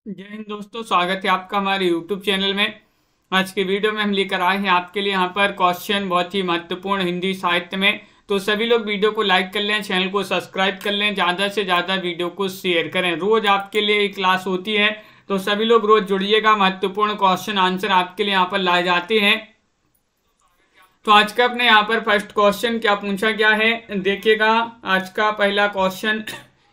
जय हिंद दोस्तों, स्वागत है आपका हमारे YouTube चैनल में। आज के वीडियो में हम लेकर आए हैं आपके लिए यहाँ पर क्वेश्चन बहुत ही महत्वपूर्ण हिंदी साहित्य में। तो सभी लोग वीडियो को लाइक कर लें, चैनल को सब्सक्राइब कर लें, ज़्यादा से ज़्यादा वीडियो को शेयर करें। रोज आपके लिए एक क्लास होती है, तो सभी लोग रोज जुड़िएगा। महत्वपूर्ण क्वेश्चन आंसर आपके लिए यहाँ पर लाए जाते हैं। तो आज का अपने यहाँ पर फर्स्ट क्वेश्चन क्या पूछा गया है, देखिएगा। आज का पहला क्वेश्चन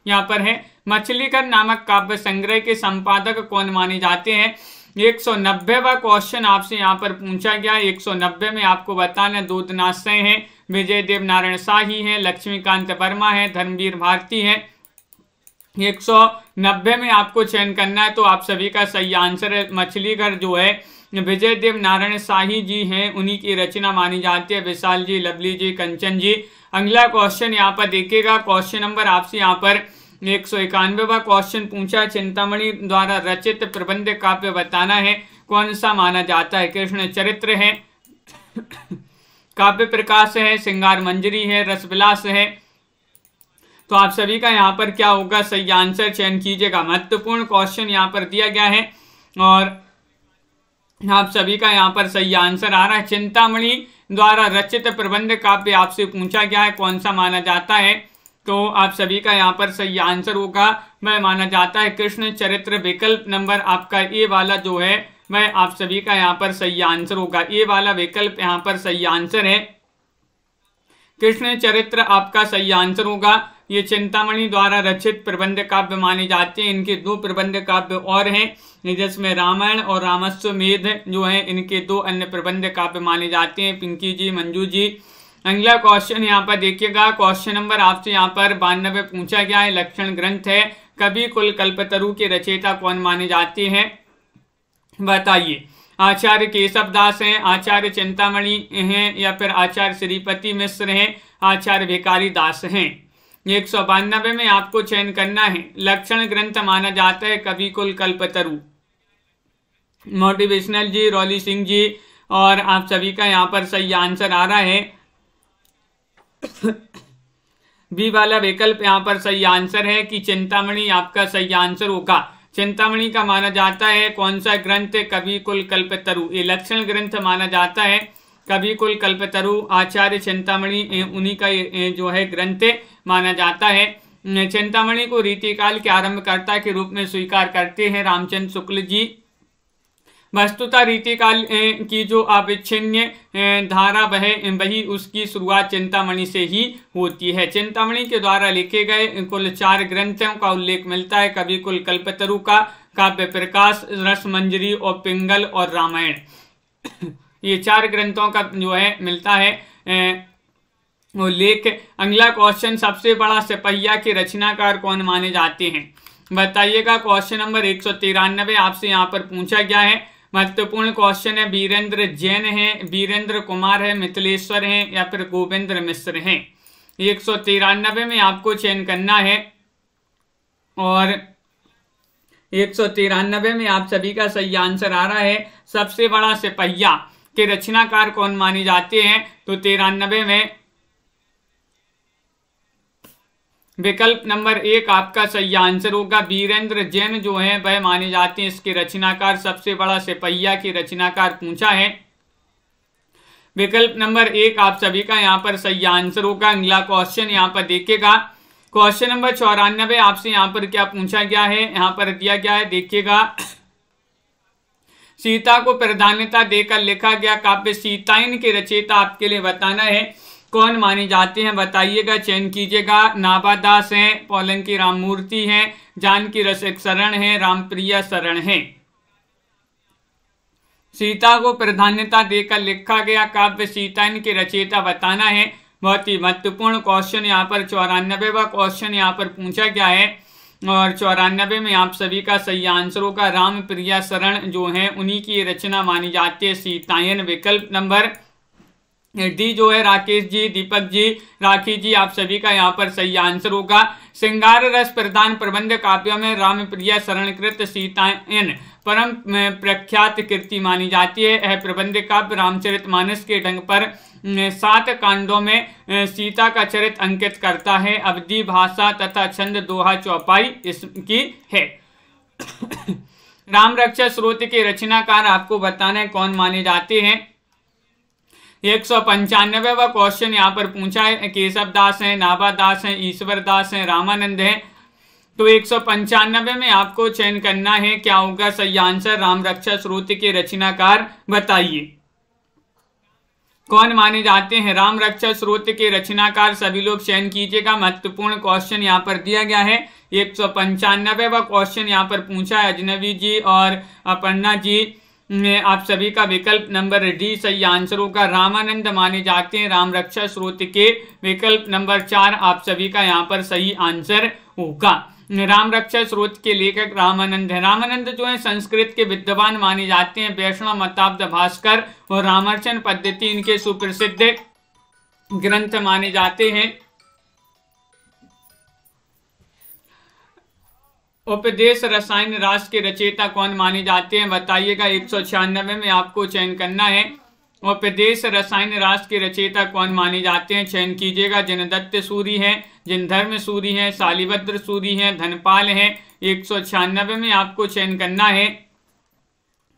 यहाँ पर है, मछलीघर नामक काव्य संग्रह के संपादक कौन माने जाते हैं। 190वां क्वेश्चन आपसे यहाँ पर पूछा गया। 190 में आपको बताना दूधनाथ से हैं, विजय देव नारायण शाही हैं, लक्ष्मीकांत वर्मा है, धर्मवीर भारती हैं। 190 में आपको चयन करना है, तो आप सभी का सही आंसर है मछलीघर जो है विजय देव नारायण शाही जी हैं, उन्हीं की रचना मानी जाती है। विशाल जी, लवली जी, कंचन जी। अगला क्वेश्चन यहाँ पर देखिएगा। क्वेश्चन नंबर आपसे यहाँ पर 191वां क्वेश्चन पूछा, चिंतामणि द्वारा रचित प्रबंध काव्य बताना है, कौन सा माना जाता है। कृष्ण चरित्र है, काव्य प्रकाश है, श्रृंगार मंजरी है, रसविलास है। तो आप सभी का यहाँ पर क्या होगा, सही आंसर चयन कीजिएगा। महत्वपूर्ण क्वेश्चन यहाँ पर दिया गया है और आप सभी का यहाँ पर सही आंसर आ रहा है। चिंतामणि द्वारा रचित प्रबंध काव्य आपसे पूछा गया है, कौन सा माना जाता है। तो आप सभी का यहाँ पर सही आंसर होगा, वह माना जाता है कृष्ण चरित्र। विकल्प नंबर आपका ए वाला जो है वह आप सभी का यहाँ पर सही आंसर होगा। ए वाला विकल्प यहाँ पर सही आंसर है, कृष्ण चरित्र आपका सही आंसर होगा। ये चिंतामणि द्वारा रचित प्रबंध काव्य माने जाते हैं। इनके दो प्रबंध काव्य और हैं, जिसमें रामायण और रामस्वमेध जो है, इनके दो अन्य प्रबंध काव्य माने जाते हैं। पिंकी जी, मंजू जी। अगला क्वेश्चन यहाँ पर देखिएगा। क्वेश्चन नंबर आपसे यहाँ पर 92 पूछा गया है। लक्षण ग्रंथ है, कवि कुल कल्पतरु के रचयिता कौन माने जाते हैं, बताइए। आचार्य केशवदास हैं, आचार्य चिंतामणि हैं, या फिर आचार्य श्रीपति मिश्र हैं, आचार्य भिखारी दास हैं। 192 में आपको चयन करना है। लक्षण ग्रंथ माना जाता है कवि कुल कल्पतरु। मोटिवेशनल जी, रॉली सिंह जी, और आप सभी का यहाँ पर सही आंसर आ रहा है बी वाला विकल्प यहाँ पर सही आंसर है कि चिंतामणि आपका सही आंसर होगा। चिंतामणि का माना जाता है कौन सा ग्रंथ, कवि कुल कल्पतरु। ये लक्षण ग्रंथ माना जाता है कवि कुल कल्पतरु, आचार्य चिंतामणि उन्हीं का जो है ग्रंथ माना जाता है। चिंतामणि को रीतिकाल के आरंभकर्ता के रूप में स्वीकार करते हैं रामचंद्र शुक्ल जी। वस्तुतः रीतिकाल की जो अविच्छिन्न धारा वही उसकी शुरुआत चिंतामणि से ही होती है। चिंतामणि के द्वारा लिखे गए कुल 4 ग्रंथों का उल्लेख मिलता है, कवि कुल कल्पतरु का, काव्य प्रकाश, रसमंजरी और पिंगल और रामायण। ये 4 ग्रंथों का जो है मिलता है उल्लेख। अगला क्वेश्चन, सबसे बड़ा सिपहिया के रचनाकार कौन माने जाते हैं, बताइएगा। क्वेश्चन नंबर 193 आपसे यहाँ पर पूछा गया है। महत्वपूर्ण क्वेश्चन है। वीरेंद्र जैन है, वीरेंद्र कुमार है, मिथिलेश्वर हैं, या फिर गोविंद्र मिश्र हैं। 193 में आपको चयन करना है और 193 में आप सभी का सही आंसर आ रहा है। सबसे बड़ा सिपहिया के रचनाकार कौन माने जाते हैं, तो 93 में विकल्प नंबर 1 आपका सही आंसर होगा। वीरेंद्र जैन जो है वह माने जाते हैं इसके रचनाकार। सबसे बड़ा सिपहिया के रचनाकार पूछा है, विकल्प नंबर 1 आप सभी का यहाँ पर सही आंसर होगा। अगला क्वेश्चन यहाँ पर देखिएगा। क्वेश्चन नंबर 94 आपसे यहाँ पर क्या पूछा गया है, यहाँ पर दिया गया है, देखिएगा। सीता को प्राधान्यता देकर लिखा गया काव्य सीतायन के रचयिता आपके लिए बताना है, कौन माने जाते हैं, बताइएगा, चयन कीजिएगा। नाभादास हैं, पौलंकी राममूर्ति हैं, जानकी रसिक शरण हैं, रामप्रिया शरण हैं। सीता को प्राधान्यता देकर लिखा गया काव्य सीतायन के रचयिता बताना है। बहुत ही महत्वपूर्ण क्वेश्चन यहाँ पर 94वां क्वेश्चन यहाँ पर पूछा गया है और 94 में आप सभी का सही आंसर होगा। रामप्रिया शरण जो है उन्हीं की रचना मानी जाती है सीतायन। विकल्प नंबर डी जो है राकेश जी, दीपक जी, राखी जी, आप सभी का यहाँ पर सही आंसर होगा। श्रृंगार रस प्रधान प्रबंध काव्यों में रामप्रिया शरणकृत सीतायन परम प्रख्यात कृति मानी जाती है। यह प्रबंध काव्य रामचरितमानस के ढंग पर 7 कांडों में सीता का चरित्र अंकित करता है। अवधि भाषा तथा छंद दोहा चौपाई इसकी है। राम रक्षा स्रोत के रचनाकार आपको बताना है कौन माने जाते हैं। 195वां क्वेश्चन यहाँ पर पूछा है, केशव दास है, नाभा दास है, ईश्वर दास है, रामानंद है। तो 195 में आपको चयन करना है, क्या होगा सही आंसर, राम रक्षा स्रोत के रचनाकार बताइए कौन माने जाते हैं। राम रक्षा स्रोत के रचनाकार सभी लोग चयन कीजिएगा, महत्वपूर्ण क्वेश्चन यहाँ पर दिया गया है। 195वां क्वेश्चन यहाँ पर पूछा है, अजनबी जी और अपर्णा जी ने आप सभी का विकल्प नंबर डी सही आंसर होगा। रामानंद माने जाते हैं राम रक्षा स्रोत के, विकल्प नंबर 4 आप सभी का यहाँ पर सही आंसर होगा। राम रक्षा स्रोत के लेखक रामानंद है। रामानंद जो है संस्कृत के विद्वान माने जाते हैं। वैष्णव मताब्द भास्कर और रामार्चन पद्धति इनके सुप्रसिद्ध ग्रंथ माने जाते हैं। उपदेश रसायन रास के रचयिता कौन माने जाते हैं बताइएगा। 196 में आपको चयन करना है, उपदेश रसायन रास के रचयिता कौन माने जाते हैं, चयन कीजिएगा। जिनदत्त सूरी है, जिनधर्म सूरी है, शालिभद्र सूरी है, धनपाल है। 196 में आपको चयन करना है,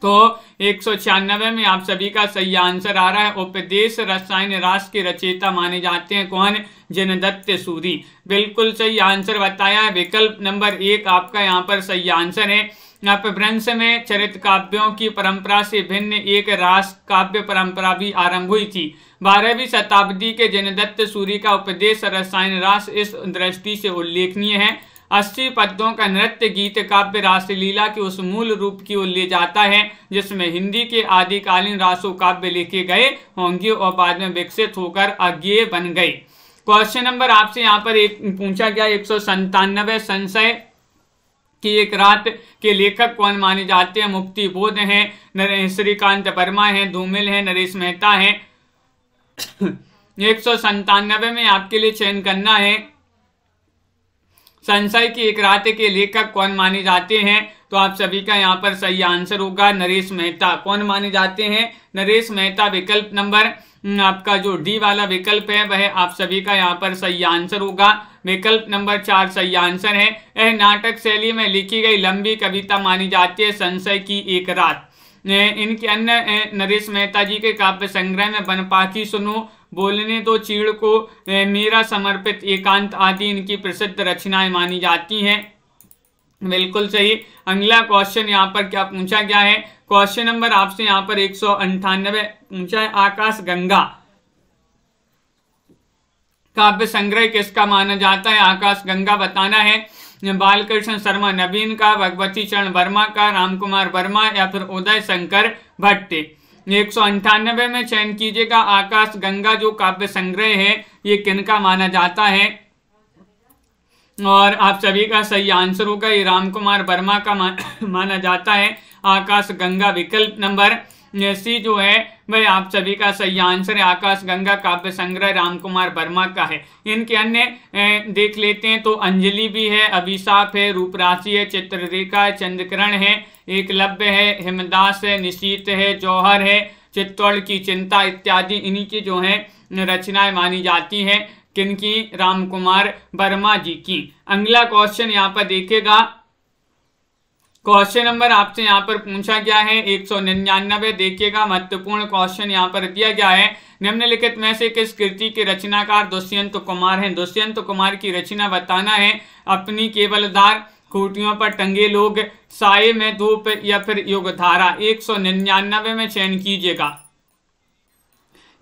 तो 196 में आप सभी का सही आंसर आ रहा है। उपदेश रसायन रास के रचयिता माने जाते हैं कौन, जिनदत्त सूरी। बिल्कुल सही आंसर बताया है, विकल्प नंबर 1 आपका यहाँ पर सही आंसर है। अपभ्रंश में चरित काव्यों की परंपरा से भिन्न एक रास काव्य परंपरा भी आरंभ हुई थी। 12वीं शताब्दी के जिनदत्त सूरी का उपदेश रसायन रास इस दृष्टि से उल्लेखनीय है। 80 पद्यों का नृत्य गीत काव्य रासलीला के उस मूल रूप की ओर ले जाता है जिसमें हिंदी के आदिकालीन रासो काव्य लिखे गए होंगे और बाद में विकसित होकर अज्ञेय बन गए। क्वेश्चन नंबर आपसे यहाँ पर एक पूछा गया 197, संशय की एक रात के लेखक कौन माने जाते हैं। मुक्ति बोध है, श्रीकांत वर्मा है, धूमिल है, नरेश मेहता है। 197 में आपके लिए चयन करना है, संशय की एक रात के लेखक कौन माने जाते हैं, तो आप सभी का यहाँ पर सही आंसर होगा नरेश मेहता। कौन माने जाते हैं, नरेश मेहता। विकल्प नंबर आपका जो डी वाला विकल्प है वह आप सभी का यहाँ पर सही आंसर होगा। विकल्प नंबर 4 सही आंसर है। यह नाटक शैली में लिखी गई लंबी कविता मानी जाती है संशय की एक रात। इनके अन्य नरेश मेहता जी के काव्य संग्रह में बनपाखी सुनो, बोलने दो चीड़ को, मेरा समर्पित एकांत आदि इनकी प्रसिद्ध रचनाएं मानी जाती हैं। बिल्कुल सही। अगला क्वेश्चन यहाँ पर क्या पूछा गया है, क्वेश्चन नंबर आपसे यहाँ पर 198 पूछा है, आकाश गंगा काव्य संग्रह किसका माना जाता है। आकाश गंगा बताना है, बालकृष्ण शर्मा नवीन का, भगवती चरण वर्मा का, रामकुमार वर्मा या फिर उदय शंकर भट्ट। 198 में चयन कीजिएगा। आकाश गंगा जो काव्य संग्रह है ये किनका माना जाता है, और आप सभी का सही आंसर होगा ये रामकुमार वर्मा का माना जाता है। आकाश गंगा विकल्प नंबर सी जो है वह आप सभी का सही आंसर है। आकाश गंगा काव्य संग्रह रामकुमार वर्मा का है। इनके अन्य देख लेते हैं तो अंजलि भी है, अभिशाप है, रूपराशि है, चित्ररेखा है, चंद्रकिरण है, एकलव्य है, हिमदास है, निशीत है, जौहर है, चित्तौड़ की चिंता इत्यादि इन्हीं की जो है रचनाएं मानी जाती हैं। किनकी, रामकुमार वर्मा जी की। अगला क्वेश्चन यहाँ पर देखेगा, क्वेश्चन नंबर आपसे यहाँ पर पूछा गया है 199। देखिएगा महत्वपूर्ण क्वेश्चन यहाँ पर दिया गया है, निम्नलिखित में से किस कृति के रचनाकार दुष्यंत कुमार हैं। दुष्यंत कुमार की रचना बताना है। अपनी केवलधार, खूंटियों पर टंगे लोग, साये में धूप या फिर युगधारा। 199 में चयन कीजिएगा।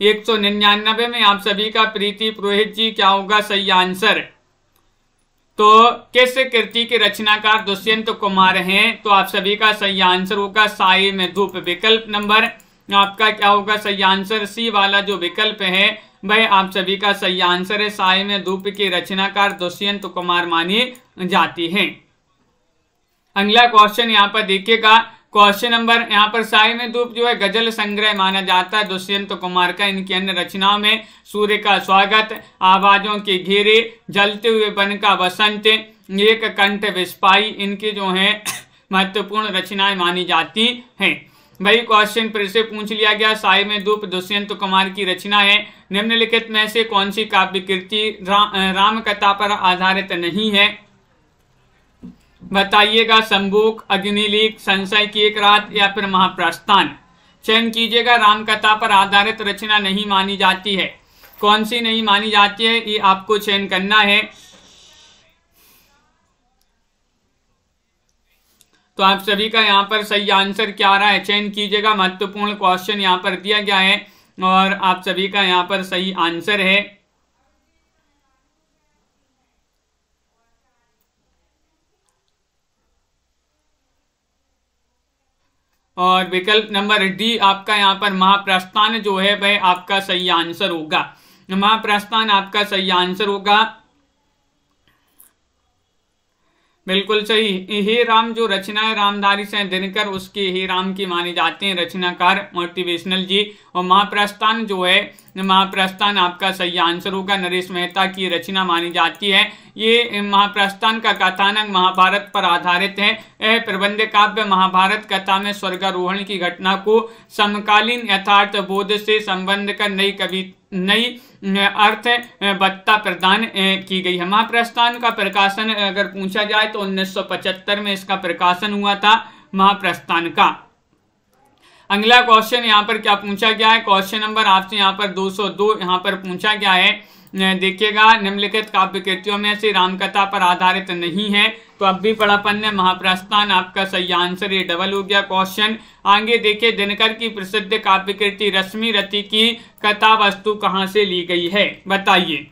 199 में आप सभी का प्रीति पुरोहित जी क्या होगा सही आंसर, तो किस कृति के रचनाकार दुष्यंत कुमार हैं, तो आप सभी का सही आंसर होगा साये में धूप। विकल्प नंबर आपका क्या होगा सही आंसर, सी वाला जो विकल्प है वह आप सभी का सही आंसर है। साये में धूप के रचनाकार दुष्यंत कुमार मानी जाती हैं। अगला क्वेश्चन यहाँ पर देखिएगा, क्वेश्चन नंबर यहाँ पर साये में धूप जो है गजल संग्रह माना जाता है दुष्यंत कुमार का। इनकी अन्य रचनाओं में सूर्य का स्वागत, आवाजों के घेरे, जलते हुए वन का बसंत, एक कंठ विस्पाई इनकी जो है महत्वपूर्ण रचनाएं मानी जाती हैं। वही क्वेश्चन फिर से पूछ लिया गया, साये में धूप दुष्यंत कुमार की रचना है। निम्नलिखित में से कौन सी काव्य कृति राम कथा पर आधारित नहीं है। बताइएगा। संबूक, अग्निलीक, संशय की एक रात या फिर महाप्रस्थान। चयन कीजिएगा। रामकथा पर आधारित रचना नहीं मानी जाती है। कौन सी नहीं मानी जाती है, ये आपको चयन करना है। तो आप सभी का यहाँ पर सही आंसर क्या आ रहा है, चयन कीजिएगा। महत्वपूर्ण क्वेश्चन यहाँ पर दिया गया है और आप सभी का यहाँ पर सही आंसर है। और विकल्प नंबर डी आपका यहाँ पर महाप्रस्थान जो है वह आपका सही आंसर होगा। महाप्रस्थान आपका सही आंसर होगा, बिल्कुल सही। हे राम जो रचना है रामधारी से दिनकर, उसके हे राम की मानी जाते हैं रचनाकार मोटिवेशनल जी। और महाप्रस्थान जो है, महाप्रस्थान आपका सही आंसर होगा, नरेश मेहता की रचना मानी जाती है। ये महाप्रस्थान का कथानक महाभारत पर आधारित है। यह प्रबंध काव्य महाभारत कथा में स्वर्गारोहण की घटना को समकालीन यथार्थ बोध से संबंध कर नई अर्थ बत्ता प्रदान की गई है। महाप्रस्थान का प्रकाशन अगर पूछा जाए तो 1975 में इसका प्रकाशन हुआ था महाप्रस्थान का। अगला क्वेश्चन यहाँ पर क्या पूछा गया है, क्वेश्चन नंबर आपसे यहाँ पर 202 यहाँ पर पूछा गया है। देखिएगा, निम्नलिखित काव्य कृतियों में से रामकथा पर आधारित नहीं है। तो अब भी पढ़ापन है, महाप्रस्थान आपका सही आंसर, ये डबल हो गया क्वेश्चन। आगे देखिए, दिनकर की प्रसिद्ध काव्य कृति रश्मि रति की कथा वस्तु कहाँ से ली गई है, बताइए।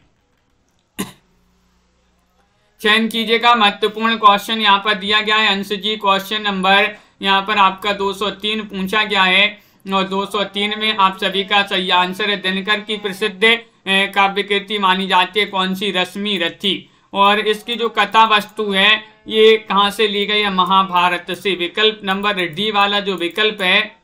चयन कीजिएगा। महत्वपूर्ण क्वेश्चन यहाँ पर दिया गया है अंश जी। क्वेश्चन नंबर यहाँ पर आपका 203 पूछा गया है और 203 में आप सभी का सही आंसर है। दिनकर की प्रसिद्ध काव्य कृति मानी जाती है कौन सी, रश्मि रथी। और इसकी जो कथा वस्तु है ये कहाँ से ली गई है, महाभारत से। विकल्प नंबर डी वाला जो विकल्प है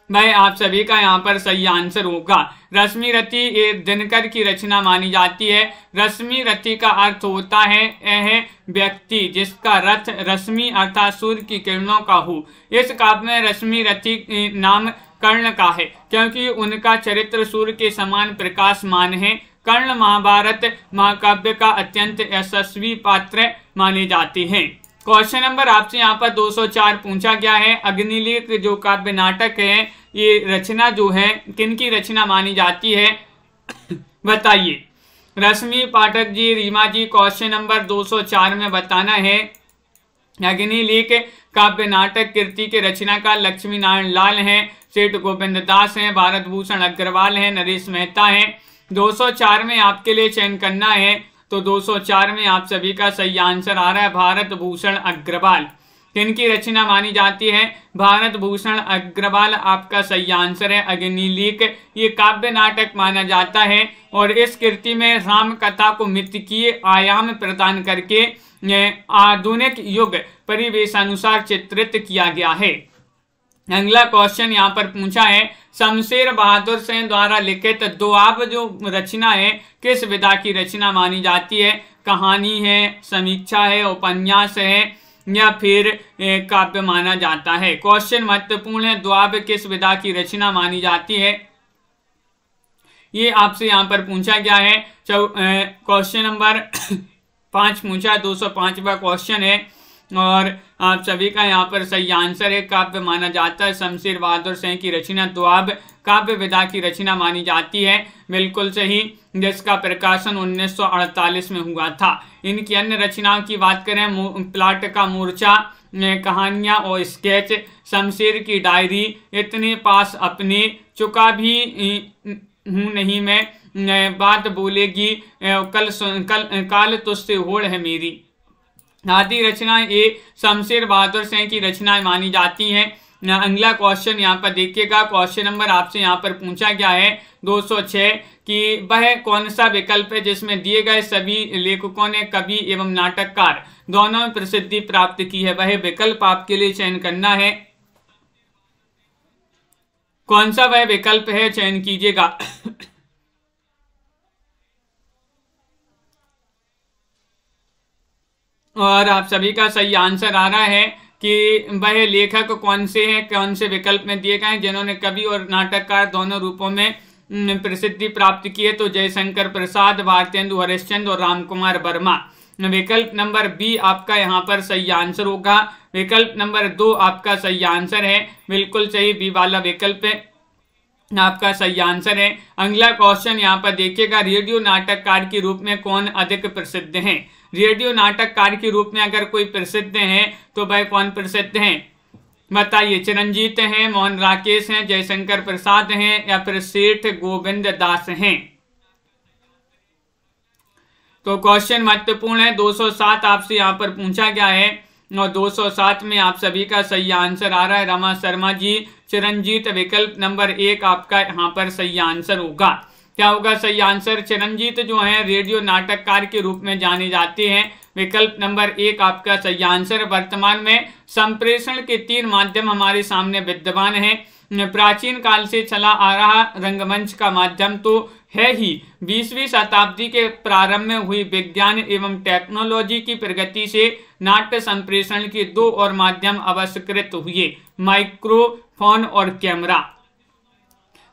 भाई आप सभी का यहाँ पर सही आंसर होगा। रश्मि रथी ये दिनकर की रचना मानी जाती है। रश्मि रथी का अर्थ होता है यह व्यक्ति जिसका रथ रश्मि अर्थात सूर्य की किरणों का हो। इस काव्य में रश्मि रथी नाम कर्ण का है क्योंकि उनका चरित्र सूर्य के समान प्रकाशमान है। कर्ण महाभारत महाकाव्य का अत्यंत यशस्वी पात्र माने जाते हैं। क्वेश्चन नंबर आपसे यहाँ पर 204 पूछा गया है। अग्निलीक जो काव्य नाटक है ये रचना जो है किनकी रचना मानी जाती है, बताइए। रश्मि पाठक जी, रीमा जी, क्वेश्चन नंबर 204 में बताना है। अग्निलीक काव्य नाटक कृति के रचनाकार लक्ष्मी नारायण लाल हैं, सेठ गोविंद दास हैं, भारत भूषण अग्रवाल हैं, नरेश मेहता हैं। 204 में आपके लिए चयन करना है तो 204 में आप सभी का सही आंसर आ रहा है भारत भूषण अग्रवाल। किनकी रचना मानी जाती है, भारत भूषण अग्रवाल आपका सही आंसर है। अग्निलीक ये काव्य नाटक माना जाता है और इस कृति में राम कथा को मिथकीय आयाम प्रदान करके आधुनिक युग परिवेशानुसार चित्रित किया गया है। अगला क्वेश्चन यहाँ पर पूछा है, शमशेर बहादुर सेन द्वारा लिखित दोआब जो रचना है किस विधा की रचना मानी जाती है, कहानी है, समीक्षा है, उपन्यास है या फिर काव्य माना जाता है। क्वेश्चन महत्वपूर्ण है, दोआब किस विधा की रचना मानी जाती है, ये आपसे यहाँ पर पूछा गया है। क्वेश्चन नंबर 5 पूछा, 205वां क्वेश्चन है और आप सभी का यहाँ पर सही आंसर है काव्य माना जाता है। शमशेर बहादुर सेन की रचना दोआब काव्य विधा की रचना मानी जाती है, बिल्कुल सही, जिसका प्रकाशन 1948 में हुआ था। इनकी अन्य रचनाओं की बात करें, प्लाट का मोर्चा, कहानियां और स्केच, शमशेर की डायरी, इतने पास अपने, चुका भी हूँ नहीं मैं, बात बोलेगी, काल तुझसे होड़ है मेरी आदि रचनाएं ये शमशेर बहादुर सेन की रचनाएं मानी जाती हैं। अगला क्वेश्चन यहाँ पर देखिएगा। क्वेश्चन नंबर आपसे यहाँ पर पूछा गया है 206 कि वह कौन सा विकल्प है जिसमें दिए गए सभी लेखकों ने कवि एवं नाटककार दोनों में प्रसिद्धि प्राप्त की है, वह विकल्प आपके लिए चयन करना है। कौन सा वह विकल्प है, चयन कीजिएगा। और आप सभी का सही आंसर आ रहा है कि वह लेखक कौन से हैं, कौन से विकल्प में दिए गए हैं जिन्होंने कवि और नाटककार दोनों रूपों में प्रसिद्धि प्राप्त की है। तो जयशंकर प्रसाद, भारतेंदु हरिश्चंद्र और रामकुमार वर्मा। विकल्प नंबर बी आपका यहाँ पर सही आंसर होगा। विकल्प नंबर 2 आपका सही आंसर है, बिल्कुल सही, बी वाला विकल्प है आपका सही आंसर है। अगला क्वेश्चन यहाँ पर देखिएगा, रेडियो नाटककार के रूप में कौन अधिक प्रसिद्ध है? रेडियो नाटककार के रूप में अगर कोई प्रसिद्ध है तो भाई कौन प्रसिद्ध है बताइए? चिरंजीत हैं, मोहन राकेश हैं, जयशंकर प्रसाद हैं या फिर सेठ गोविंद दास हैं? तो क्वेश्चन महत्वपूर्ण है। 207 आपसे यहाँ पर पूछा गया है और 207 में आप सभी का सही आंसर आ रहा है रमा शर्मा जी, चिरंजीत। विकल्प नंबर 1 आपका यहाँ पर सही आंसर होगा। क्या होगा सही आंसर? चिरंजीत जो है रेडियो नाटककार के रूप में जाने जाते हैं। विकल्प नंबर 1 आपका सही आंसर। वर्तमान में संप्रेषण के 3 माध्यम हमारे सामने विद्यमान है। प्राचीन काल से चला आ रहा रंगमंच का माध्यम तो है ही, 20वीं शताब्दी के प्रारंभ में हुई विज्ञान एवं टेक्नोलॉजी की प्रगति से नाट्य संप्रेषण के 2 और माध्यम आविष्कृत हुए, माइक्रोफोन और कैमरा।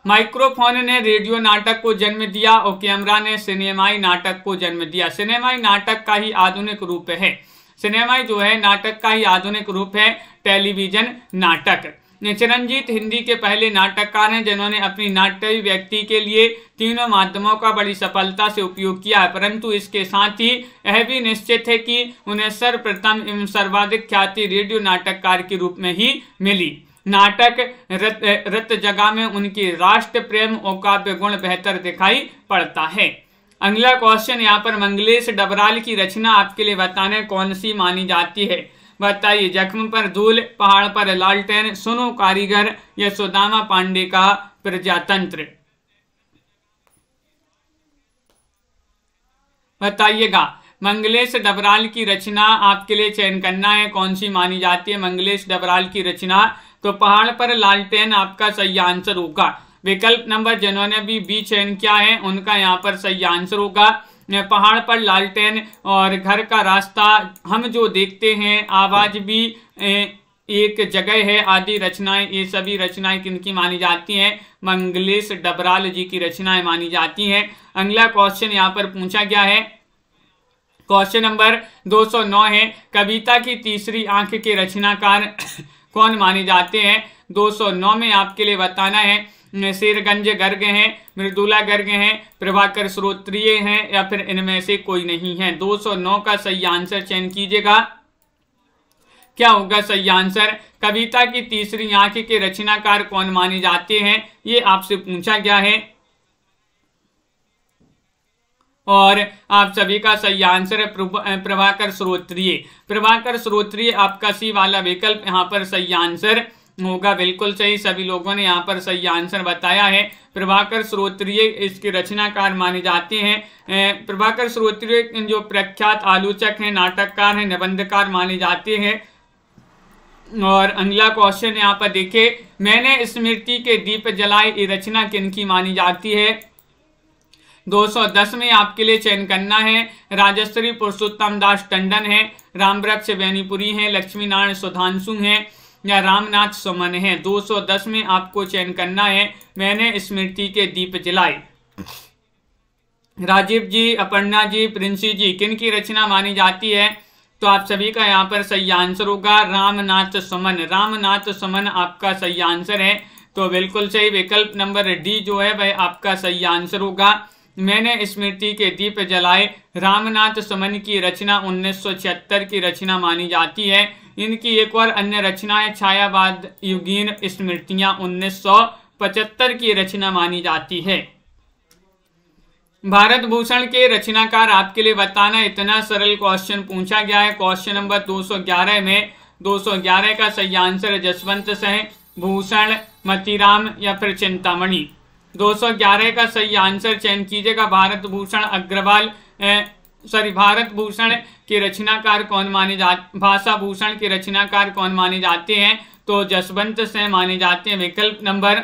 माइक्रोफोन ने रेडियो नाटक को जन्म दिया और कैमरा ने सिनेमाई नाटक को जन्म दिया। सिनेमाई नाटक का ही आधुनिक रूप है, सिनेमाई जो है नाटक का ही आधुनिक रूप है टेलीविजन नाटक। चिरंजीत हिंदी के पहले नाटककार हैं जिन्होंने अपनी नाट्य व्यक्ति के लिए तीनों माध्यमों का बड़ी सफलता से उपयोग किया है, परंतु इसके साथ ही यह भी निश्चित है कि उन्हें सर्वप्रथम एवं सर्वाधिक ख्याति रेडियो नाटककार के रूप में ही मिली। नाटक रत जगह में उनकी राष्ट्र प्रेम और काव्य गुण बेहतर दिखाई पड़ता है। अगला क्वेश्चन यहाँ पर मंगलेश डबराल की रचना आपके लिए बताने कौन सी मानी जाती है? बताइए। जख्म पर धूल, पहाड़ पर लालटेन, सुनो कारीगर या सुदामा पांडे का प्रजातंत्र? बताइएगा। मंगलेश डबराल की रचना आपके लिए चयन करना है, कौन सी मानी जाती है मंगलेश डबराल की रचना? तो पहाड़ पर लालटेन आपका सही आंसर होगा। विकल्प नंबर जिन्होंने भी बी चयन किया है उनका यहाँ पर सही आंसर होगा। पहाड़ पर लालटेन और घर का रास्ता, हम जो देखते हैं, आवाज भी एक जगह है आदि रचनाएं, ये सभी रचनाएं किनकी मानी जाती हैं? मंगलेश डबराल जी की रचनाएं मानी जाती हैं। अगला क्वेश्चन यहाँ पर पूछा गया है, क्वेश्चन नंबर 209 है, कविता की तीसरी आंख के रचनाकार कौन माने जाते हैं? 209 में आपके लिए बताना है, शेरगंज गर्ग हैं, मृदुला गर्ग हैं, प्रभाकर श्रोत्रिय हैं या फिर इनमें से कोई नहीं है। 209 का सही आंसर चयन कीजिएगा। क्या होगा सही आंसर? कविता की तीसरी आंख के रचनाकार कौन माने जाते हैं, ये आपसे पूछा गया है और आप सभी का सही आंसर है प्रभाकर श्रोत्रिय। प्रभाकर श्रोत्रिय आपका सी वाला विकल्प यहाँ पर सही आंसर होगा, बिल्कुल सही। सभी लोगों ने यहाँ पर सही आंसर बताया है। प्रभाकर श्रोत्रिय इसके रचनाकार माने जाते हैं। प्रभाकर श्रोत्रिय जो प्रख्यात आलोचक हैं, नाटककार हैं, निबंधकार माने जाते हैं। और अगला क्वेश्चन यहाँ पर देखिए, मैंने स्मृति के दीप जलाए, ये रचना किनकी मानी जाती है? 210 में आपके लिए चयन करना है, राजश्री पुरुषोत्तम दास टंडन है, रामवृक्ष बेनीपुरी हैं, लक्ष्मी नारायण सुधांशु हैं या रामनाथ सुमन है। 210 में आपको चयन करना है, मैंने स्मृति के दीप जलाए। राजीव जी, अपर्णा जी, प्रिंसी जी, किनकी रचना मानी जाती है? तो आप सभी का यहाँ पर सही आंसर होगा रामनाथ सुमन। रामनाथ सुमन आपका सही आंसर है, तो बिल्कुल सही। विकल्प नंबर डी जो है वह आपका सही आंसर होगा। मैंने स्मृति के दीप जलाए रामनाथ सुमन की रचना 1976 की रचना मानी जाती है। इनकी एक और अन्य रचना है छायावाद युगीन स्मृतियां, 1975 की रचना मानी जाती है। भारत भूषण के रचनाकार आपके लिए बताना, इतना सरल क्वेश्चन पूछा गया है। क्वेश्चन नंबर 211 में 211 का सही आंसर जसवंत सिंह, भूषण, मतीराम या फिर चिंतामणि। 211 का सही आंसर चयन कीजिएगा। भारत भूषण अग्रवाल भारत भूषण के रचनाकार कौन माने जाते, भाषा भूषण के रचनाकार कौन माने जाते हैं? तो जसवंत सिंह माने जाते हैं। विकल्प नंबर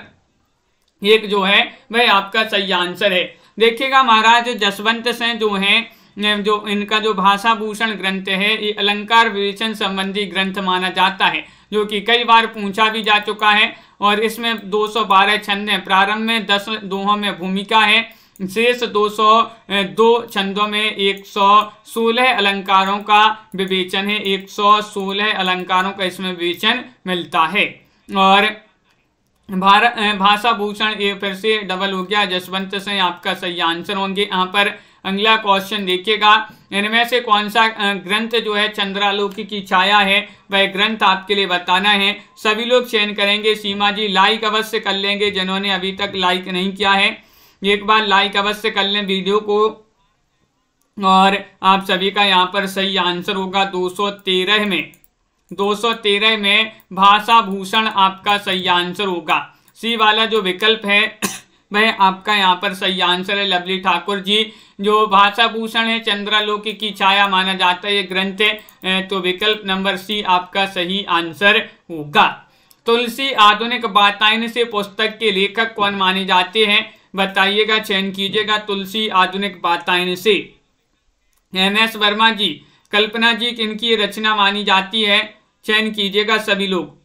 1 जो है वह आपका सही आंसर है। देखिएगा महाराज, जसवंत सिंह जो हैं, जो इनका जो भाषा भूषण ग्रंथ है ये अलंकार विवेचन संबंधी ग्रंथ माना जाता है, जो कि कई बार पूछा भी जा चुका है। और इसमें 212 छंद हैं, प्रारंभ में 10 दोहों में भूमिका है शेष 202 छंदों में 116 अलंकारों का विवेचन है, 116 अलंकारों का इसमें विवेचन मिलता है। और भाषा भूषण ये फिर से डबल हो गया, जसवंत सिंह आपका सही आंसर होंगे। यहाँ पर अगला क्वेश्चन देखिएगा, इनमें से कौन सा ग्रंथ जो है चंद्रालोकी की छाया है, वह ग्रंथ आपके लिए बताना है। सभी लोग चयन करेंगे। सीमा जी लाइक अवश्य कर लेंगे, जिन्होंने अभी तक लाइक नहीं किया है एक बार लाइक अवश्य कर लें वीडियो को। और आप सभी का यहाँ पर सही आंसर होगा 213 में, 213 में भाषा भूषण आपका सही आंसर होगा। सी वाला जो विकल्प है वह आपका यहाँ पर सही आंसर है लवली ठाकुर जी। जो भाषा भूषण है चंद्रालोकी की छाया माना जाता है ये ग्रंथ है, तो विकल्प नंबर सी आपका सही आंसर होगा। तुलसी आधुनिक वातायन से पुस्तक के लेखक कौन माने जाते हैं, बताइएगा, चयन कीजिएगा। तुलसी आधुनिक वातायन से MS वर्मा जी, कल्पना जी किनकी रचना मानी जाती है, चयन कीजिएगा सभी लोग।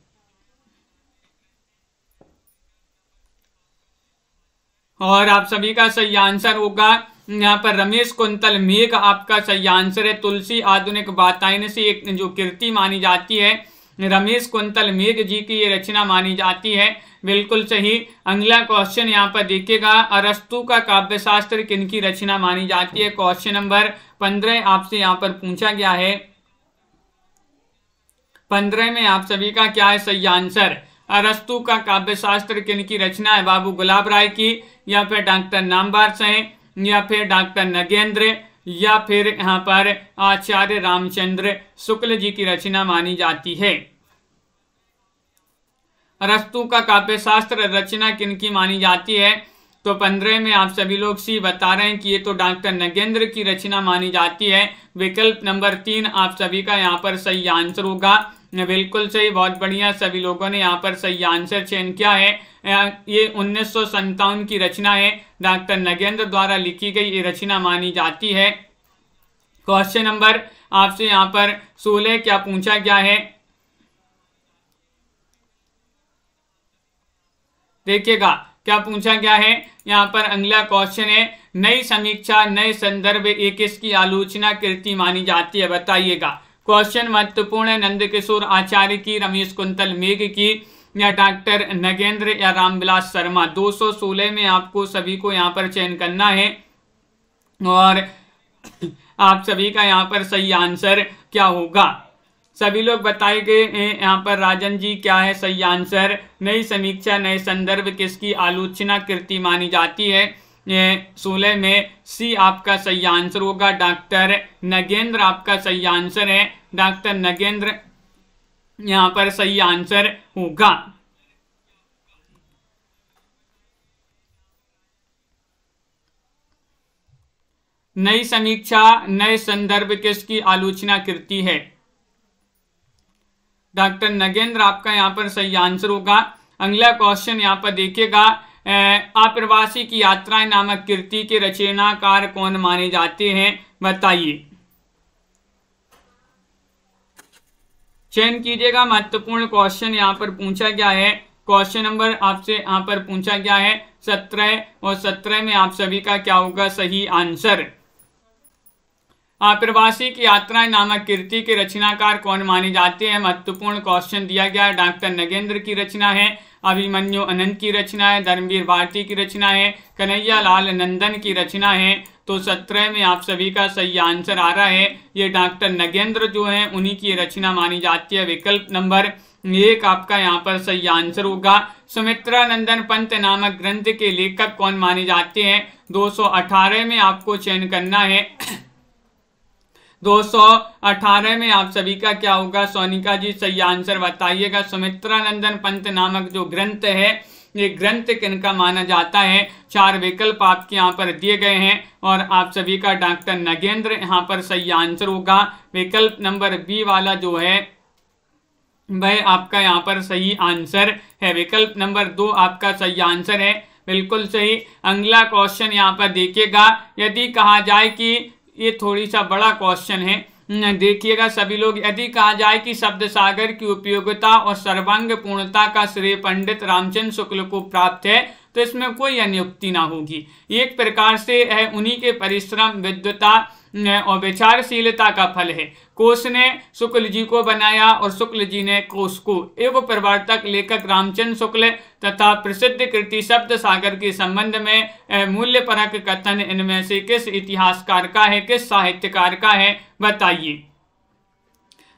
और आप सभी का सही आंसर होगा यहाँ पर रमेश कुंतल मेघ आपका सही आंसर है। तुलसी आधुनिक वातायन से एक जो कृति मानी जाती है रमेश कुंतल मेघ जी की ये रचना मानी जाती है, बिल्कुल सही। अगला क्वेश्चन यहाँ पर देखिएगा, अरस्तु का काव्यशास्त्र किनकी रचना मानी जाती है। क्वेश्चन नंबर 15 आपसे यहाँ पर पूछा गया है। 15 में आप सभी का क्या है सही आंसर। अरस्तु का काव्यशास्त्र किनकी रचना है, बाबू गुलाब राय की, या फिर डॉक्टर नामवार हैं, या फिर डॉक्टर नगेंद्र, या फिर यहाँ पर आचार्य रामचंद्र शुक्ल जी की रचना मानी जाती है। अरस्तु का काव्यशास्त्र रचना किनकी मानी जाती है, तो 15 में आप सभी लोग सी बता रहे हैं कि ये तो डॉक्टर नगेंद्र की रचना मानी जाती है। विकल्प नंबर 3 आप सभी का यहाँ पर सही आंसर होगा, बिल्कुल सही, बहुत बढ़िया, सभी लोगों ने यहाँ पर सही आंसर चयन किया है। ये 1957 की रचना है, डॉक्टर नगेंद्र द्वारा लिखी गई ये रचना मानी जाती है। क्वेश्चन नंबर आपसे यहाँ पर 16 क्या पूछा गया है, देखिएगा क्या पूछा गया है। यहाँ पर अगला क्वेश्चन है, नई समीक्षा नए संदर्भ एक इसकी आलोचना कृति मानी जाती है, बताइएगा। क्वेश्चन महत्वपूर्ण है, नंदकिशोर आचार्य की, रमेश कुंतल मेघ की, या डॉक्टर नगेंद्र या रामविलास शर्मा। 216 में आपको सभी को यहाँ पर चयन करना है। और आप सभी का यहाँ पर सही आंसर क्या होगा, सभी लोग बताएंगे। यहाँ पर राजन जी क्या है सही आंसर, नई समीक्षा नए संदर्भ किसकी आलोचना कृति मानी जाती है। 16 में सी आपका सही आंसर होगा, डॉक्टर नगेंद्र आपका सही आंसर है, डॉक्टर नगेंद्र यहाँ पर सही आंसर होगा। नई समीक्षा नए संदर्भ किसकी आलोचना कृति है, डॉक्टर नगेंद्र आपका यहाँ पर सही आंसर होगा। अगला क्वेश्चन यहाँ पर देखिएगा, अप्रवासी की यात्राएं नामक कृति के रचनाकार कौन माने जाते हैं, बताइए, चयन कीजिएगा। महत्वपूर्ण क्वेश्चन यहाँ पर पूछा गया है। क्वेश्चन नंबर आपसे यहाँ पर पूछा गया है 17, और 17 में आप सभी का क्या होगा सही आंसर। अप्रवासी की यात्राएं नामक कृति के रचनाकार कौन माने जाते हैं, महत्वपूर्ण क्वेश्चन दिया गया है। डॉक्टर नगेंद्र की रचना है, अभिमन्यु अनंत की रचना है, धर्मवीर भारती की रचना है, कन्हैया लाल नंदन की रचना है। तो 17 में आप सभी का सही आंसर आ रहा है, ये डॉक्टर नगेंद्र जो है उन्हीं की रचना मानी जाती है। विकल्प नंबर 1 आपका यहाँ पर सही आंसर होगा। सुमित्रा नंदन पंत नामक ग्रंथ के लेखक कौन माने जाते हैं, 218 में आपको चयन करना है। 218 में आप सभी का क्या होगा, सोनिका जी सही आंसर बताइएगा। सुमित्रा नंदन पंत नामक जो ग्रंथ है ये ग्रंथ किनका माना जाता है। 4 विकल्प आपके यहाँ पर दिए गए हैं, और आप सभी का डॉक्टर नगेंद्र यहाँ पर सही आंसर होगा। विकल्प नंबर बी वाला जो है वह आपका यहाँ पर सही आंसर है। विकल्प नंबर 2 आपका सही आंसर है, बिल्कुल सही। अगला क्वेश्चन यहाँ पर देखिएगा, यदि कहा जाए कि ये थोड़ी सा बड़ा क्वेश्चन है, देखिएगा सभी लोग, यदि कहा जाए कि शब्द सागर की उपयोगिता और सर्वांग पूर्णता का श्रेय पंडित रामचंद्र शुक्ल को प्राप्त है, तो इसमें कोई अनुक्ति ना होगी। एक प्रकार से यह उन्हीं के परिश्रम, विद्वता और विचारशीलता का फल है। कोश ने शुक्ल जी को बनाया और शुक्ल जी ने कोश को। एवं प्रवर्तक लेखक रामचंद्र शुक्ल तथा प्रसिद्ध कृति शब्द सागर के संबंध में मूल्य परक कथन इनमें से किस इतिहासकार का है, किस साहित्यकार का है, बताइए।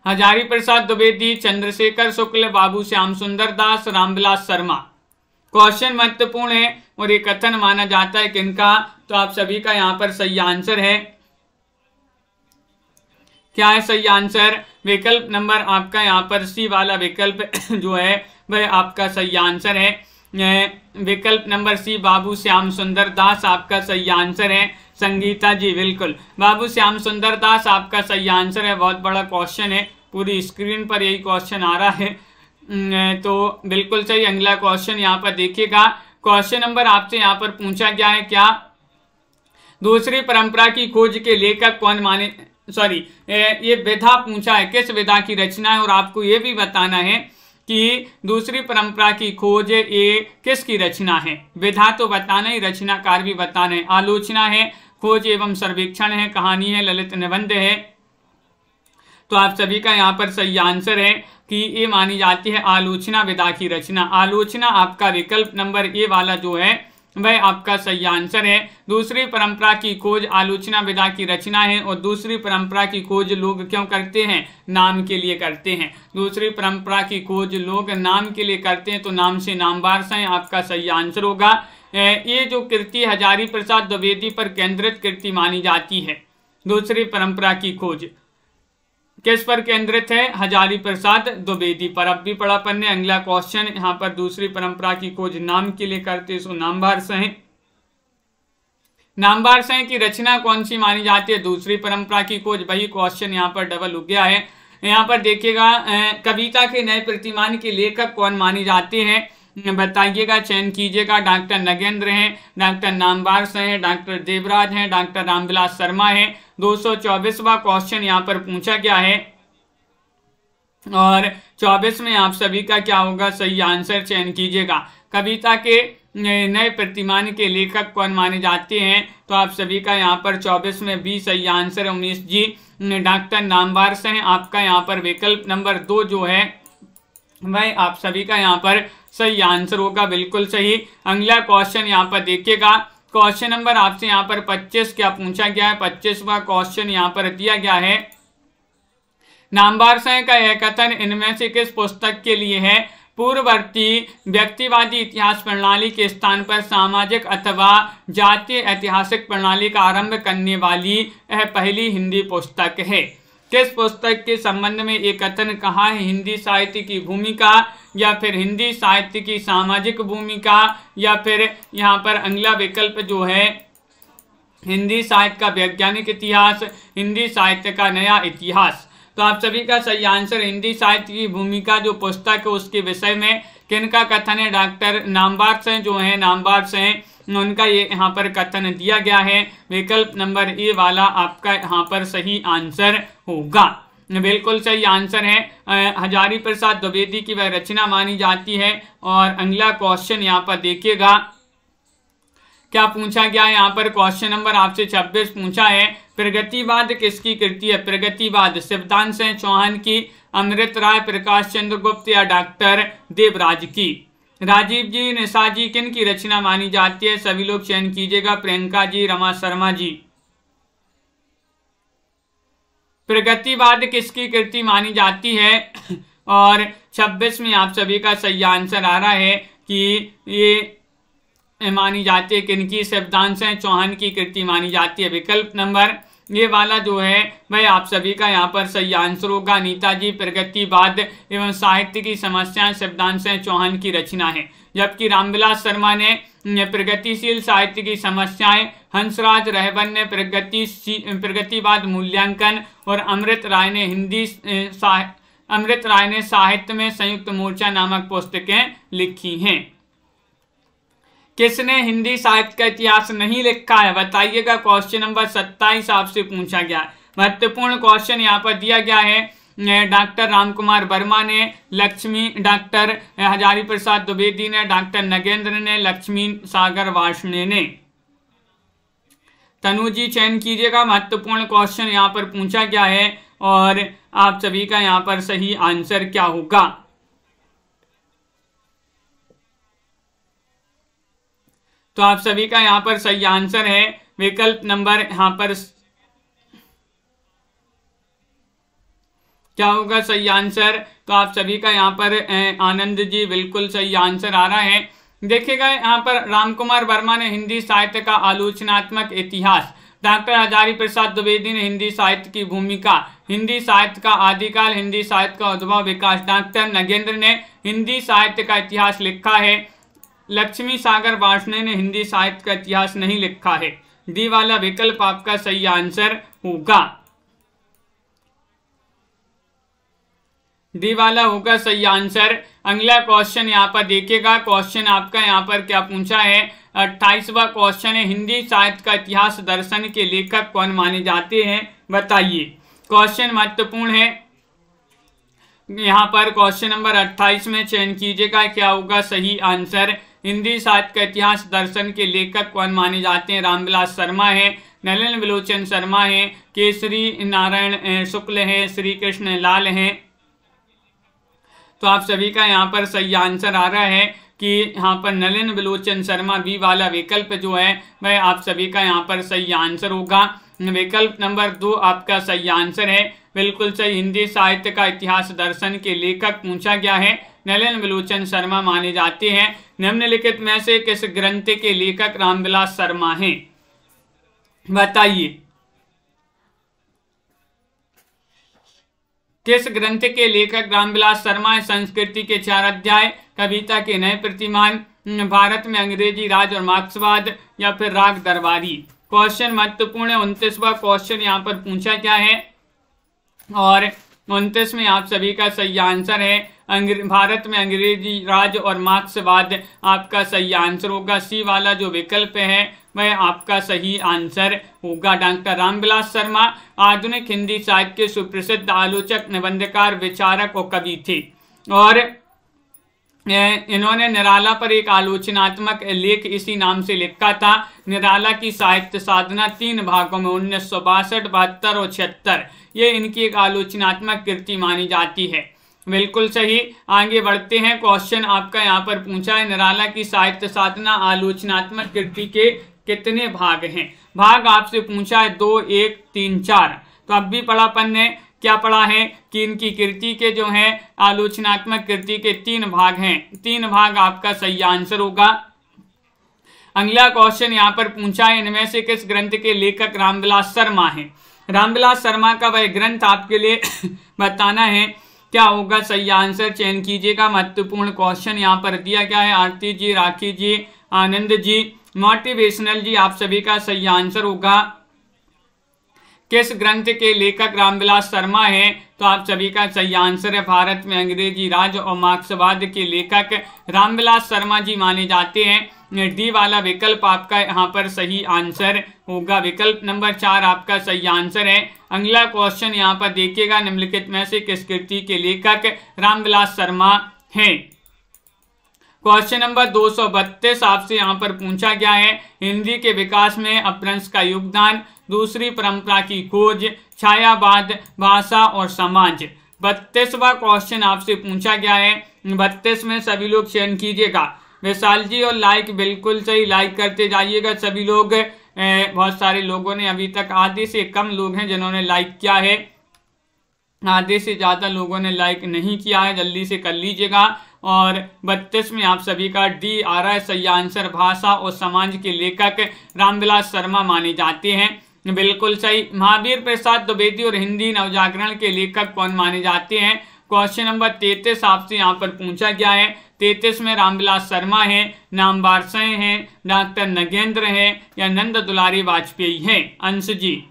हजारी प्रसाद द्विवेदी, चंद्रशेखर शुक्ल, बाबू श्याम सुंदर दास, रामविलास शर्मा। क्वेश्चन महत्वपूर्ण है और ये कथन माना जाता है किनका, तो आप सभी का यहाँ पर सही आंसर है। क्या है सही आंसर? विकल्प नंबर आपका यहाँ पर सी वाला विकल्प जो है वह आपका सही आंसर है। विकल्प नंबर सी बाबू श्याम सुंदर दास आपका सही आंसर है। संगीता जी बिल्कुल, बाबू श्याम सुंदर दास आपका सही आंसर है। बहुत बड़ा क्वेश्चन है, पूरी स्क्रीन पर यही क्वेश्चन आ रहा है, तो बिल्कुल सही। अगला क्वेश्चन यहाँ पर देखिएगा। क्वेश्चन नंबर आपसे यहाँ पर पूछा गया है, क्या दूसरी परंपरा की खोज के लेखक कौन माने, ये विधा पूछा है, किस विधा की रचना है, और आपको ये भी बताना है कि दूसरी परंपरा की खोज ये किसकी रचना है। विधा तो बताना ही, रचनाकार भी बताना है। आलोचना है, खोज एवं सर्वेक्षण है, कहानी है, ललित निबंध है। तो आप सभी का यहाँ पर सही आंसर है कि ये मानी जाती है आलोचना विधा की रचना। आलोचना आपका विकल्प नंबर ए वाला जो है वह आपका सही आंसर है। दूसरी परंपरा की खोज आलोचना विधा की रचना है। और दूसरी परंपरा की खोज लोग क्यों करते हैं? नाम के लिए करते हैं। दूसरी परंपरा की खोज लोग नाम के लिए करते हैं, तो नाम से नामवार से आपका सही आंसर होगा। ये जो कृति हजारी प्रसाद द्विवेदी पर केंद्रित कृति मानी जाती है। दूसरी परंपरा की खोज किस पर केंद्रित है? हजारी प्रसाद द्विवेदी पर। अब भी पढ़ा पढ़ने। अगला क्वेश्चन यहाँ पर दूसरी परंपरा की खोज नाम के लिए करते, सो नामवार सह। नामवार सह की रचना कौन सी मानी जाती है? दूसरी परंपरा की खोज। वही क्वेश्चन यहाँ पर डबल हो गया है। यहाँ पर देखिएगा, कविता के नए प्रतिमान के लेखक कौन माने जाते हैं, बताइएगा, चयन कीजिएगा। डॉक्टर नगेंद्र हैं, डॉक्टर नामवार सह हैं, डॉक्टर देवराज हैं, डॉक्टर रामविलास शर्मा हैं। 224वां क्वेश्चन यहाँ पर पूछा गया है और 24 में आप सभी का क्या होगा? सही आंसर चयन कीजिएगा। कविता के नए प्रतिमान के लेखक कौन माने जाते हैं? तो आप सभी का यहाँ पर 24 में भी सही आंसर 19 जी डॉक्टर नामवार सह। आपका यहाँ पर विकल्प नंबर 2 जो है वह आप सभी का यहाँ पर सही आंसर होगा, बिल्कुल सही। अगला क्वेश्चन यहाँ पर देखिएगा। क्वेश्चन नंबर आपसे यहाँ पर 25 क्या पूछा गया है? 25वां क्वेश्चन यहाँ पर दिया गया है। नामवार सह का यह कथन इनमें से किस पुस्तक के लिए है? पूर्ववर्ती व्यक्तिवादी इतिहास प्रणाली के स्थान पर सामाजिक अथवा जातीय ऐतिहासिक प्रणाली का आरंभ करने वाली यह पहली हिंदी पुस्तक है। किस पुस्तक के संबंध में एक कथन कहा है? हिंदी साहित्य की भूमिका, या फिर हिंदी साहित्य की सामाजिक भूमिका, या फिर यहाँ पर अगला विकल्प जो है हिंदी साहित्य का वैज्ञानिक इतिहास, हिंदी साहित्य का नया इतिहास। तो आप सभी का सही आंसर हिंदी साहित्य की भूमिका जो पुस्तक है उसके विषय में किनका कथन है? डॉक्टर नामवार सह जो है, नामवार सह, उनका ये यहाँ पर कथन दिया गया है। विकल्प नंबर ए वाला आपका यहाँ पर सही आंसर होगा, बिल्कुल सही आंसर है। हजारी प्रसाद द्विवेदी की वह रचना मानी जाती है। और अगला क्वेश्चन यहाँ पर देखिएगा क्या पूछा गया है। यहाँ पर क्वेश्चन नंबर आपसे 26 पूछा है, प्रगतिवाद किसकी कृति है? प्रगतिवाद शिवदान सिंह चौहान की, अमृत राय, प्रकाश चंद्र गुप्त या डॉक्टर देवराज की। राजीव जी, निशा जी किन की रचना मानी जाती है? सभी लोग चयन कीजिएगा। प्रियंका जी, रमा शर्मा जी। प्रगतिवाद किसकी कृति मानी जाती है? और 26 में आप सभी का सही आंसर आ रहा है कि ये मानी जाती है किनकी? शिवदान सिंह चौहान की कृति मानी जाती है। विकल्प नंबर ये वाला जो है वह आप सभी का यहाँ पर सही आंसर होगा। नेताजी प्रगतिवाद एवं साहित्य की समस्याएं शिवदान सिंह चौहान की रचना है। जबकि रामविलास शर्मा ने प्रगतिशील साहित्य की समस्याएं, हंसराज रहबर ने प्रगतिवाद मूल्यांकन और अमृत राय ने साहित्य में संयुक्त मोर्चा नामक पुस्तकें लिखी हैं। किसने हिंदी साहित्य का इतिहास नहीं लिखा है? बताइएगा। क्वेश्चन नंबर 27 आपसे पूछा गया है। महत्वपूर्ण क्वेश्चन यहाँ पर दिया गया है डॉक्टर रामकुमार वर्मा ने, लक्ष्मी डॉक्टर हजारी प्रसाद द्विवेदी ने, डॉक्टर नगेंद्र ने, लक्ष्मी सागर वार्ष्णेय ने। तनु जी चयन कीजिएगा, महत्वपूर्ण क्वेश्चन यहाँ पर पूछा गया है और आप सभी का यहाँ पर सही आंसर क्या होगा। तो आप सभी का यहाँ पर सही आंसर है विकल्प नंबर, यहाँ पर क्या होगा सही आंसर। तो आप सभी का यहाँ पर आनंद जी बिल्कुल सही आंसर आ रहा है। देखिएगा यहाँ पर रामकुमार वर्मा ने हिंदी साहित्य का आलोचनात्मक इतिहास, डॉक्टर हजारी प्रसाद द्विवेदी ने हिंदी साहित्य की भूमिका, हिंदी साहित्य का आदिकाल, हिंदी साहित्य का उद्भव विकास, डॉक्टर नगेंद्र ने हिंदी साहित्य का इतिहास लिखा है, लक्ष्मी सागर वार्ष्णेय ने हिंदी साहित्य का इतिहास नहीं लिखा है। डी वाला विकल्प आपका सही आंसर होगा, डी वाला होगा सही आंसर। अगला क्वेश्चन यहाँ पर देखिएगा, क्वेश्चन आपका यहाँ पर क्या पूछा है, 28वां क्वेश्चन है, हिंदी साहित्य का इतिहास दर्शन के लेखक कौन माने जाते हैं, बताइए। क्वेश्चन महत्वपूर्ण है, यहाँ पर क्वेश्चन नंबर 28 में चयन कीजिएगा क्या होगा सही आंसर। हिंदी साहित्य का इतिहास दर्शन के लेखक कौन माने जाते हैं, रामविलास शर्मा है, नलिन विलोचन शर्मा है, केसरी नारायण शुक्ल है, श्री कृष्ण लाल है। तो आप सभी का यहाँ पर सही आंसर आ रहा है कि यहाँ पर नलिन विलोचन शर्मा, बी वाला विकल्प जो है वह आप सभी का यहाँ पर सही आंसर होगा। विकल्प नंबर 2 आपका सही आंसर है, बिल्कुल सही। हिंदी साहित्य का इतिहास दर्शन के लेखक पूछा गया है, नलिन विलोचन शर्मा माने जाते हैं। निम्नलिखित में से किस ग्रंथ के लेखक रामविलास शर्मा हैं, बताइए। किस ग्रंथ के लेखक रामविलास शर्मा है, संस्कृति के 4 अध्याय, कविता के नए प्रतिमान, भारत में अंग्रेजी राज और मार्क्सवाद, या फिर राग दरबारी। क्वेश्चन महत्वपूर्ण है, 29वां क्वेश्चन यहाँ पर पूछा क्या है और 29 में आप सभी का सही आंसर है, भारत में अंग्रेजी राज और मार्क्सवाद आपका सही आंसर होगा। सी वाला जो विकल्प है वह आपका सही आंसर होगा। डॉक्टर रामविलास शर्मा आधुनिक हिंदी साहित्य के सुप्रसिद्ध आलोचक, निबंधकार, विचारक और कवि थे और इन्होंने निराला पर एक आलोचनात्मक लेख इसी नाम से लिखा था। निराला की साहित्य साधना 3 भागों में 1962, 72 और 76 ये इनकी एक आलोचनात्मक कृति मानी जाती है। बिल्कुल सही। आगे बढ़ते हैं, क्वेश्चन आपका यहाँ पर पूछा है, निराला की साहित्य साधना आलोचनात्मक कृति के कितने भाग हैं। भाग आपसे पूछा है 2, 1, 3, 4। तो अब भी पढ़ा अपन ने क्या पढ़ा है कि इनकी कृति के जो है आलोचनात्मक कृति के 3 भाग हैं। 3 भाग आपका सही आंसर होगा। अगला क्वेश्चन यहाँ पर पूछा है, इनमें से किस ग्रंथ के लेखक रामविलास शर्मा हैं। रामविलास शर्मा का वह ग्रंथ आपके लिए बताना है, क्या होगा सही आंसर, चयन कीजिएगा। महत्वपूर्ण क्वेश्चन यहाँ पर दिया गया है। आरती जी, राखी जी, आनंद जी, मोटिवेशनल जी, आप सभी का सही आंसर होगा किस ग्रंथ के लेखक रामविलास शर्मा हैं। तो आप सभी का सही आंसर है, भारत में अंग्रेजी राज और मार्क्सवाद के लेखक रामविलास शर्मा जी माने जाते हैं। डी वाला विकल्प आपका यहाँ पर सही आंसर होगा। विकल्प नंबर 4 आपका सही आंसर है। अगला क्वेश्चन यहाँ पर देखिएगा, निम्नलिखित में से किस कृति के लेखक रामविलास शर्मा हैं। क्वेश्चन नंबर 232 आपसे यहाँ पर पूछा गया है, हिंदी के विकास में अपभ्रंश का योगदान, दूसरी परंपरा की खोज, छायावाद, भाषा और समाज। 32वां क्वेश्चन आपसे पूछा गया है। 32 में सभी लोग चयन कीजिएगा। विशाल जी और लाइक बिल्कुल सही, लाइक करते जाइएगा सभी लोग। बहुत सारे लोगों ने अभी तक, आधे से कम लोग हैं जिन्होंने लाइक किया है, आधे से ज़्यादा लोगों ने लाइक नहीं किया है, जल्दी से कर लीजिएगा। और 32 में आप सभी का डी आ रहा है सही आंसर, भाषा और समाज के लेखक रामविलास शर्मा माने जाते हैं। बिल्कुल सही। महावीर प्रसाद द्विवेदी और हिंदी नवजागरण के लेखक कौन माने जाते हैं। क्वेश्चन नंबर 33 आपसे यहाँ पर पूछा गया है। 33 में रामविलास शर्मा है, नाम वार्ष्णेय हैं, डॉक्टर नगेंद्र हैं, या नंद दुलारी वाजपेयी हैं। अंश जी,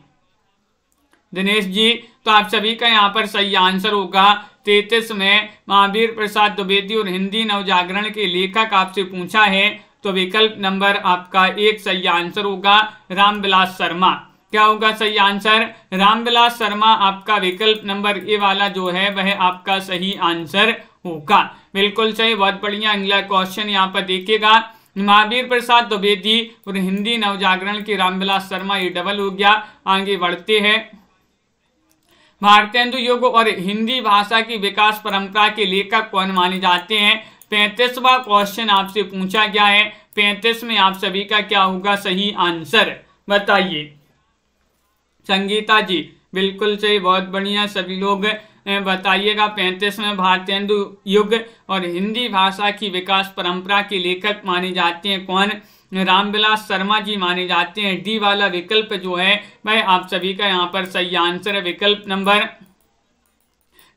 दिनेश जी, तो आप सभी का यहाँ पर सही आंसर होगा। 33 में महावीर प्रसाद द्विवेदी और हिंदी नवजागरण के लेखक आपसे पूछा है, तो विकल्प नंबर आपका 1 सही आंसर होगा, रामविलास शर्मा। क्या होगा सही आंसर? रामविलास शर्मा आपका विकल्प नंबर ए वाला जो है वह आपका सही आंसर होगा। बिल्कुल सही, बहुत बढ़िया। अगला क्वेश्चन यहाँ पर देखिएगा, महावीर प्रसाद द्विवेदी और हिंदी नवजागरण की रामविलास शर्मा, ये डबल हो गया। आगे बढ़ते हैं। भारतेंदु युग और हिंदी भाषा की विकास परंपरा के लेखक कौन माने जाते हैं? 35वां क्वेश्चन आपसे पूछा गया है। 35 में आप सभी का क्या होगा सही आंसर, बताइए। संगीता जी बिल्कुल सही, बहुत बढ़िया, सभी लोग बताइएगा। 35 में भारतेंदु युग और हिंदी भाषा की विकास परंपरा के लेखक माने जाते हैं कौन? रामविलास शर्मा जी माने जाते हैं। डी वाला विकल्प जो है वह आप सभी का यहाँ पर सही आंसर है। विकल्प नंबर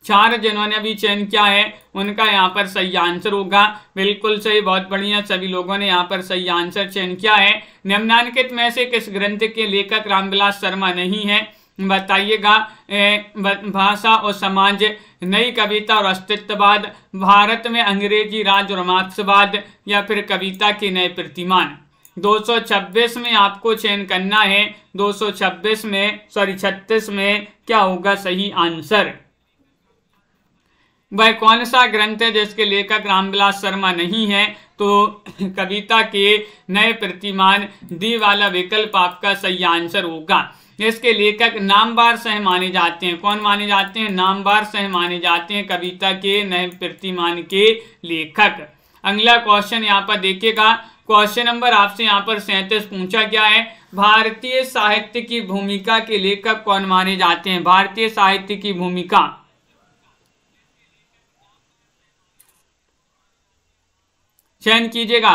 4 जिन्होंने अभी चयन किया है उनका यहाँ पर सही आंसर होगा। बिल्कुल सही, बहुत बढ़िया, सभी लोगों ने यहाँ पर सही आंसर चयन किया है। निम्नलिखित में से किस ग्रंथ के लेखक रामविलास शर्मा नहीं है, बताइएगा। भाषा और समाज, नई कविता और अस्तित्ववाद, भारत में अंग्रेजी राज और मार्क्सवाद, या फिर कविता के नए प्रतिमान। 226 में आपको चयन करना है। 226 में 36 में क्या होगा सही आंसर? वह कौन सा ग्रंथ है जिसके लेखक रामविलास शर्मा नहीं है? तो कविता के नए प्रतिमान, डी वाला विकल्प आपका सही आंसर होगा। इसके लेखक नामवर शाह माने जाते हैं। कौन माने जाते हैं? नामवर शाह माने जाते हैं कविता के नए प्रतिमान के लेखक। अगला क्वेश्चन यहाँ पर देखिएगा, क्वेश्चन नंबर आपसे यहाँ पर 37 पूछा गया है। भारतीय साहित्य की भूमिका के लेखक कौन माने जाते हैं? भारतीय साहित्य की भूमिका, चयन कीजिएगा।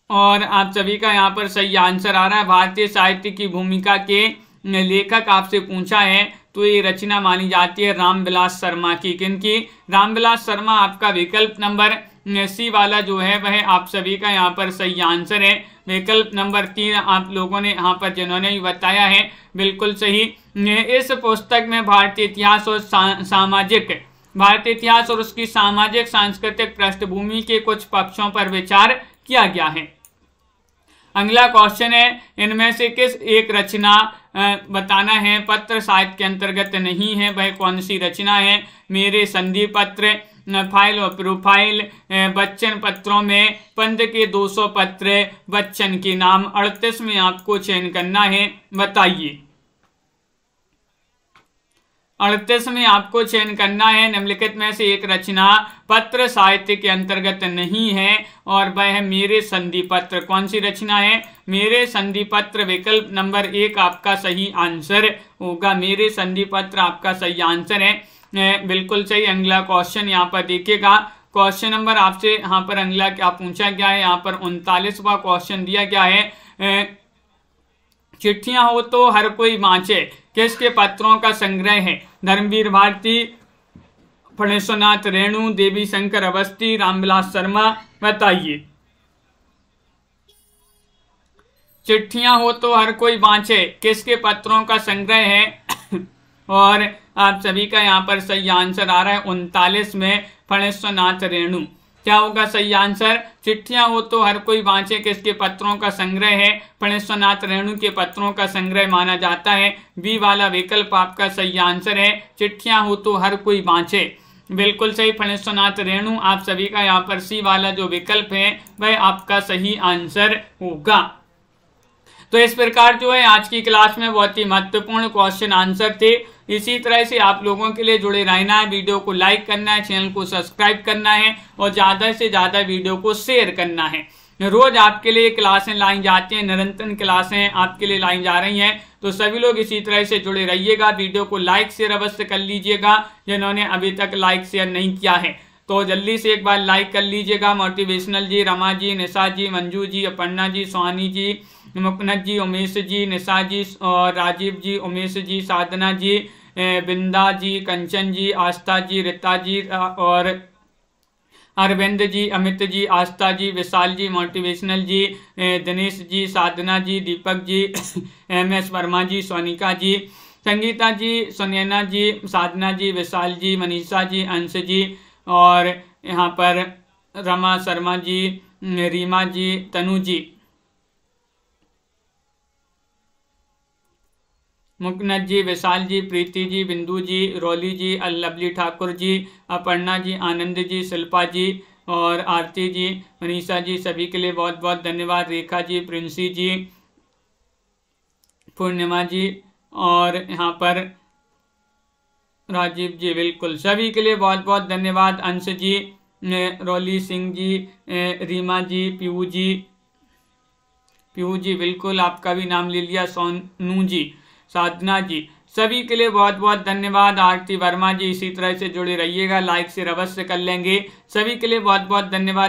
और आप सभी का यहाँ पर सही आंसर आ रहा है। भारतीय साहित्य की भूमिका के लेखक आपसे पूछा है तो ये रचना मानी जाती है रामविलास शर्मा की। किनकी? रामविलास शर्मा आपका विकल्प नंबर सी वाला जो है वह आप सभी का यहाँ पर सही आंसर है। विकल्प नंबर 3 आप लोगों ने यहाँ पर जिन्होंने भी बताया है बिल्कुल सही। इस पुस्तक में भारतीय इतिहास और भारतीय इतिहास और उसकी सामाजिक सांस्कृतिक पृष्ठभूमि के कुछ पक्षों पर विचार किया गया है। अगला क्वेश्चन है, इनमें से किस एक रचना बताना है पत्र साहित्य के अंतर्गत नहीं है, वह कौन सी रचना है? मेरे संधि पत्र, फाइल और प्रोफाइल, बच्चन पत्रों में, पंत के 200 पत्र, बच्चन के नाम। 38 में आपको चयन करना है, बताइए। 38 में आपको चयन करना है। निम्नलिखित में से एक रचना पत्र साहित्य के अंतर्गत नहीं है और वह है मेरे संधि पत्र। कौन सी रचना है? मेरे संधि पत्र। विकल्प नंबर 1 आपका सही आंसर होगा। मेरे संधि पत्र आपका सही आंसर है। बिल्कुल सही। अगला क्वेश्चन यहाँ पर देखिएगा, क्वेश्चन नंबर आपसे यहाँ पर अगला क्या पूछा गया है? यहाँ पर 39वां क्वेश्चन दिया गया है। चिट्ठियां हो तो हर कोई बाँचे किसके पत्रों का संग्रह है? धर्मवीर भारती, फणेश्वरनाथ रेणु, देवी शंकर अवस्थी, रामविलास शर्मा, बताइए। चिट्ठियां हो तो हर कोई बाँचे किसके पत्रों का संग्रह है? और आप सभी का यहाँ पर सही आंसर आ रहा है 39 में फणेश्वरनाथ रेणु। क्या होगा सही आंसर? चिट्ठियां हो तो हर कोई बाँचे किसके पत्रों का संग्रह है? फणेश्वरनाथ रेणु के पत्रों का संग्रह माना जाता है। बी वाला विकल्प आपका सही आंसर है। चिट्ठियां हो तो हर कोई बाँचे, बिल्कुल सही, फणेश्वरनाथ रेणु। आप सभी का यहाँ पर सी वाला जो विकल्प है वह आपका सही आंसर होगा। तो इस प्रकार जो है आज की क्लास में बहुत ही महत्वपूर्ण क्वेश्चन आंसर थे। इसी तरह से आप लोगों के लिए जुड़े रहना है, वीडियो को लाइक करना है, चैनल को सब्सक्राइब करना है और ज़्यादा से ज़्यादा वीडियो को शेयर करना है। रोज आपके लिए क्लासें लाई जाती हैं, निरंतर क्लासें आपके लिए लाई जा रही हैं, तो सभी लोग इसी तरह से जुड़े रहिएगा। वीडियो को लाइक शेयर अवश्य कर लीजिएगा। जिन्होंने अभी तक लाइक शेयर नहीं किया है तो जल्दी से एक बार लाइक कर लीजिएगा। मोटिवेशनल जी, रमा जी, निशा जी, मंजू जी, अपर्णा जी, सोहानी जी, मुकनत जी, उमेश जी, निशा जी और राजीव जी, उमेश जी, साधना जी, बिंदा जी, कंचन जी, आस्था जी, रीता जी और अरविंद जी, अमित जी, आस्था जी, विशाल जी, मोटिवेशनल जी, दिनेश जी, साधना जी, दीपक जी, MS वर्मा जी, सोनिका जी, संगीता जी, सुनैना जी, साधना जी, विशाल जी, मनीषा जी, अंश जी और यहाँ पर रमा शर्मा जी, रीमा जी, तनु जी। मुकनद जी, विशाल जी, प्रीति जी, बिंदु जी, रोली जी, लवली ठाकुर जी, अपर्णा जी, आनंद जी, शिल्पा जी और आरती जी, मनीषा जी, सभी के लिए बहुत बहुत धन्यवाद। रेखा जी, प्रिंसी जी, पूर्णिमा जी और यहाँ पर राजीव जी, बिल्कुल सभी के लिए बहुत बहुत धन्यवाद। अंश जी, रोली सिंह जी, रीमा जी, पीयू जी बिल्कुल आपका भी नाम ले लिया, सोनू जी, साधना जी, सभी के लिए बहुत बहुत धन्यवाद। आरती वर्मा जी, इसी तरह से जुड़े रहिएगा, लाइक से अवश्य कर लेंगे। सभी के लिए बहुत बहुत धन्यवाद।